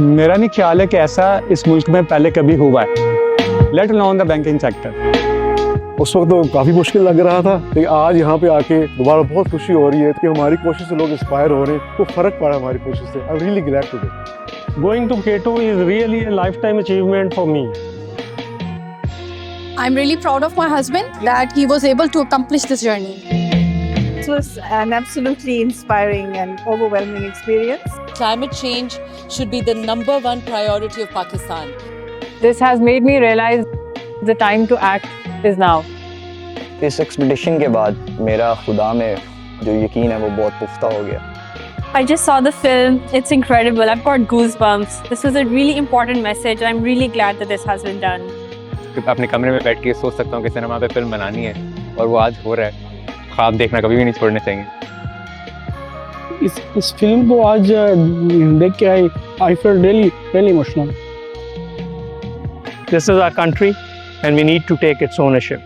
मेरा नहीं ख्याल है कि ऐसा इस मुल्क में पहले कभी हुआ है, let alone the banking sector. उस वक्त तो काफ़ी मुश्किल लग रहा था, लेकिन आज यहाँ पे आके दोबारा बहुत खुशी हो रही है कि हमारी कोशिश से लोग इंस्पायर हो रहे हैं, को फ़र्क पड़ा हमारी कोशिश से। I am really glad today. Going to K2 is really a lifetime achievement for me. I'm really proud of my husband that he was able to accomplish this journey. It was an absolutely inspiring and overwhelming experience. Climate change should be the #1 priority of Pakistan. This has made me realize the time to act is now. इस expedition के बाद मेरा खुदा में जो यकीन है वो बहुत पुख्ता हो गया। I just saw the film. It's incredible. I've got goosebumps. This was a really important message. I'm really glad that this has been done. अपने कमरे में बैठ के सोच सकता हूँ कि सिनेमा पे फिल्म बनानी है और वो आज हो रहा है। ख्वाब देखना कभी भी नहीं छोड़ने चाहिए। इस फिल्म को आज देख के I felt really emotional. This is our country and we need to take its ownership.